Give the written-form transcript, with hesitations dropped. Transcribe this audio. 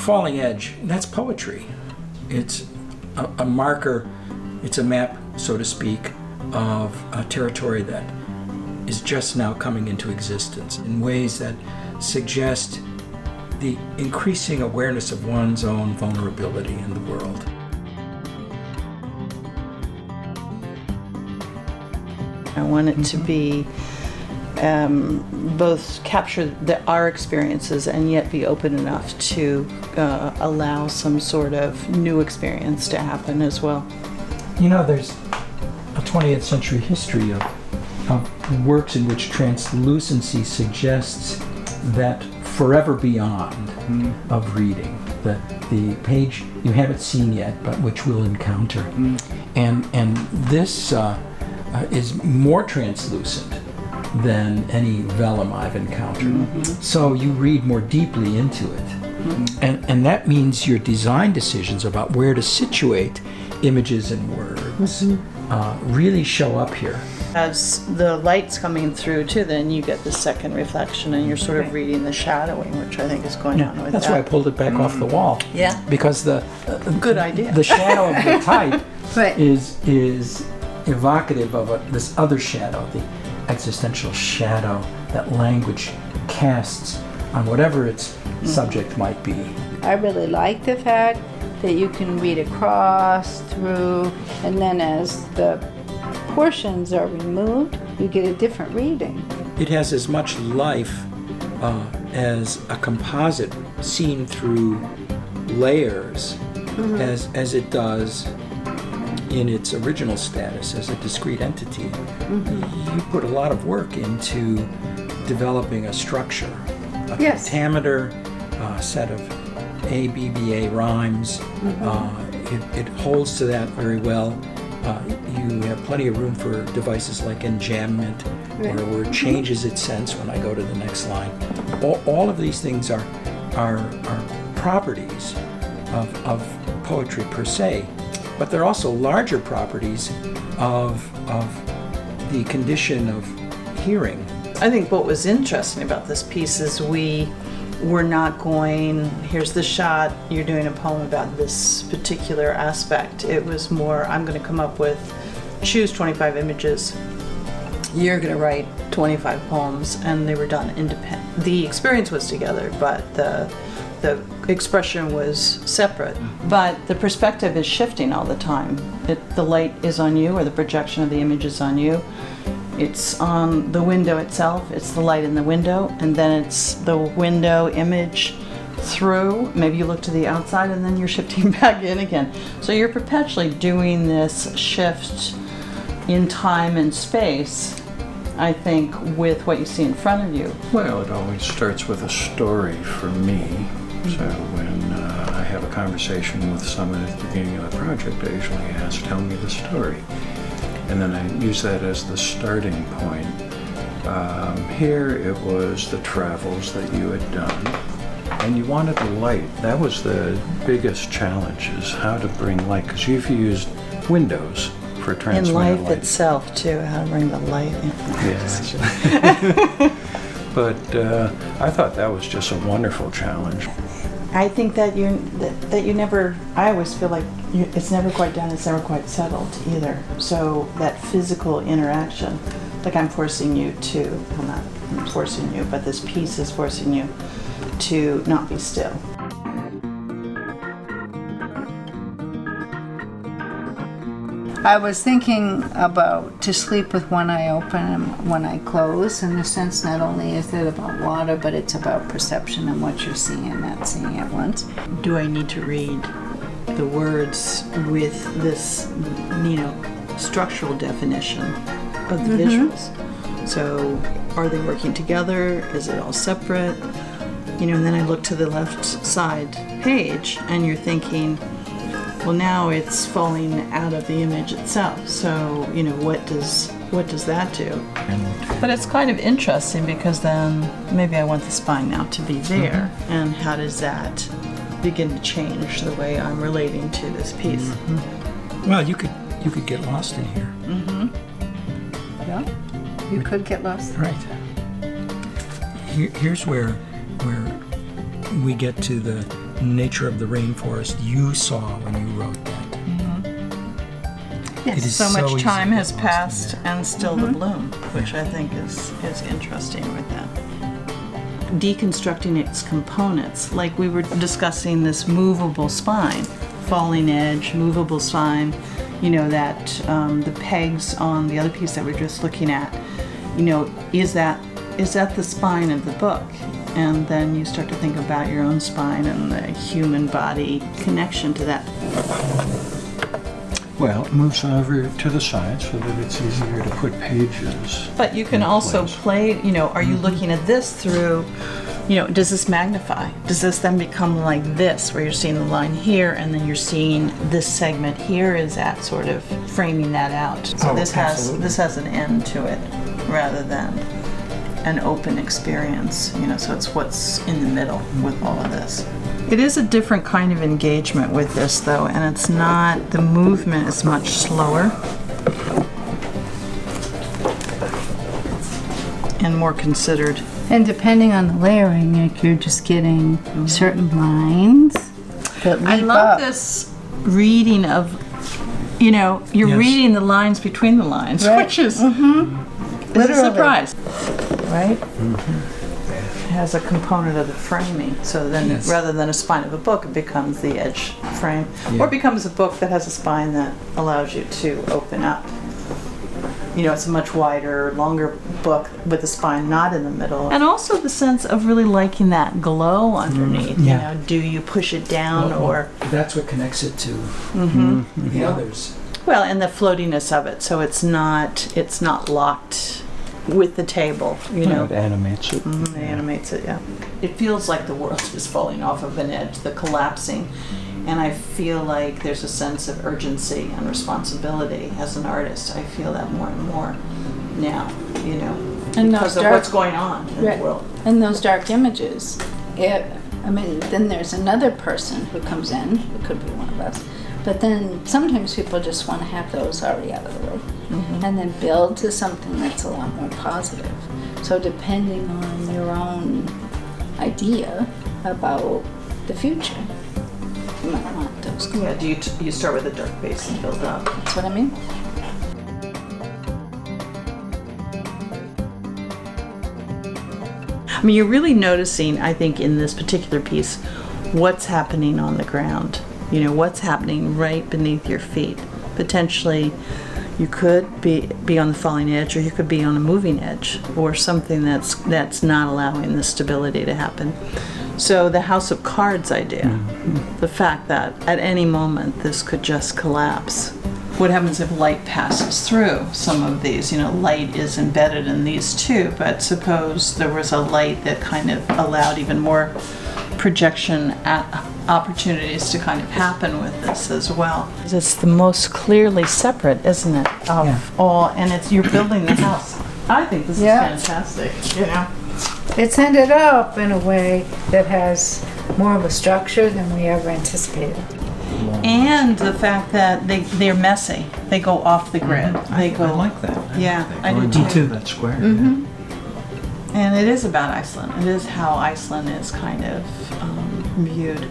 falling edge, that's poetry. It's a marker, it's a map, so to speak, of a territory that is just now coming into existence in ways that suggest the increasing awareness of one's own vulnerability in the world. I want it to be both capture our experiences and yet be open enough to allow some sort of new experience to happen as well. You know, there's a 20th century history of works in which translucency suggests that forever beyond of reading, the page you haven't seen yet but which we'll encounter. And this is more translucent than any vellum I've encountered. So you read more deeply into it. And that means your design decisions about where to situate images and words really show up here. As the light's coming through too, then you get the second reflection and you're sort of reading the shadowing, which I think is going on with That's that. why I pulled it back off the wall. Yeah. Because the Good idea. The shadow of the type Right. is evocative of this other shadow, the existential shadow that language casts on whatever its subject might be. I really like the fact that you can read across, through, and then as the portions are removed, you get a different reading. It has as much life as a composite seen through layers as it does in its original status as a discrete entity. You put a lot of work into developing a structure, a pentameter, a set of ABBA rhymes. It holds to that very well. You have plenty of room for devices like enjambment, where it changes its sense when I go to the next line. All of these things are properties of poetry per se, but they're also larger properties of the condition of hearing. I think what was interesting about this piece is we're not going, here's the shot, you're doing a poem about this particular aspect. It was more, I'm going to come up with, choose 25 images, you're going to write 25 poems, and they were done independent. The experience was together, but the expression was separate. But the perspective is shifting all the time. The light is on you, or the projection of the image is on you. It's on the window itself, it's the light in the window, and then it's the window image through. Maybe you look to the outside and then you're shifting back in again. So you're perpetually doing this shift in time and space, I think, with what you see in front of you. Well, it always starts with a story for me. So when I have a conversation with someone at the beginning of the project, I usually ask, tell me the story. And then I use that as the starting point. Here it was the travels that you had done, and you wanted the light. That was the biggest challenge, is how to bring light, because you've used windows for transmitting In life light. itself, too, how to bring the light in. Yeah. But I thought that was just a wonderful challenge. I think that you never, I always feel like it's never quite done, it's never quite settled either. So that physical interaction, like I'm forcing you to, well, not I'm forcing you, but this piece is forcing you to not be still. I was thinking about to sleep with one eye open and one eye closed, in the sense not only is it about water, but it's about perception and what you're seeing, not seeing at once. Do I need to read the words with this, structural definition of the visuals? So are they working together? Is it all separate? And then I look to the left side page and you're thinking, well, now it's falling out of the image itself. So, what does that do? But it's kind of interesting, because then maybe I want the spine now to be there. And how does that begin to change the way I'm relating to this piece? Well, you could get lost in here. Yeah, you could get lost. Right. Here's where we get to the nature of the rainforest you saw when you wrote that. It is So much easy time to has get lost in passed there. and still the bloom, which I think is interesting with that. Deconstructing its components, like we were discussing this movable spine, falling edge, movable spine, you know, that the pegs on the other piece that we're just looking at, you know, is that the spine of the book? And then you start to think about your own spine and the human body connection to that. Well, it moves over to the side so that it's easier to put pages. But you can in also place. play, you know, are you looking at this through, you know, does this magnify? Does this then become like this, where you're seeing the line here and then you're seeing this segment here? Is that sort of framing that out? So Oh, this absolutely. has an end to it rather than an open experience, you know, so it's what's in the middle with all of this. It is a different kind of engagement with this though, and it's not, the movement is much slower and more considered. And depending on the layering, like you're just getting certain lines that leap I love up. this reading of, you know, you're Yes. reading the lines between the lines, Right. which is, is a Literally. surprise, right? It has a component of the framing, so then Yes. rather than a spine of a book, it becomes the edge frame, Yeah. or it becomes a book that has a spine that allows you to open up. You know, it's a much wider, longer book with the spine not in the middle. And also the sense of really liking that glow underneath. Yeah. You know, do you push it down or... That's what connects it to the others. Well, and the floatiness of it, so it's not locked with the table, you know. It animates it. It animates it, yeah. It feels like the world is falling off of an edge, the collapsing. And I feel like there's a sense of urgency and responsibility as an artist. I feel that more and more now, you know, And because those of dark- what's going on in Right. the world. And those dark images, then there's another person who comes in, who could be one of us, but then sometimes people just want to have those already out of the way and then build to something that's a lot more positive. So depending on your own idea about the future, you might want those. Yeah, do you start with a dark base and build up? That's what I mean. I mean, you're really noticing, I think, in this particular piece, what's happening on the ground. You know, what's happening right beneath your feet. Potentially, you could be on the falling edge, or you could be on a moving edge, or something that's not allowing the stability to happen. So the House of Cards idea, the fact that at any moment this could just collapse. What happens if light passes through some of these? You know, light is embedded in these too, but suppose there was a light that kind of allowed even more projection opportunities to kind of happen with this as well. It's the most clearly separate, isn't it, of all, and you're building the house. I think this Yeah. is fantastic, you know. It's ended up in a way that has more of a structure than we ever anticipated. And the fact that they're messy. They go off the grid. They go. I like that. Yeah, I Going do back too. to that square. And it is about Iceland. It is how Iceland is kind of viewed.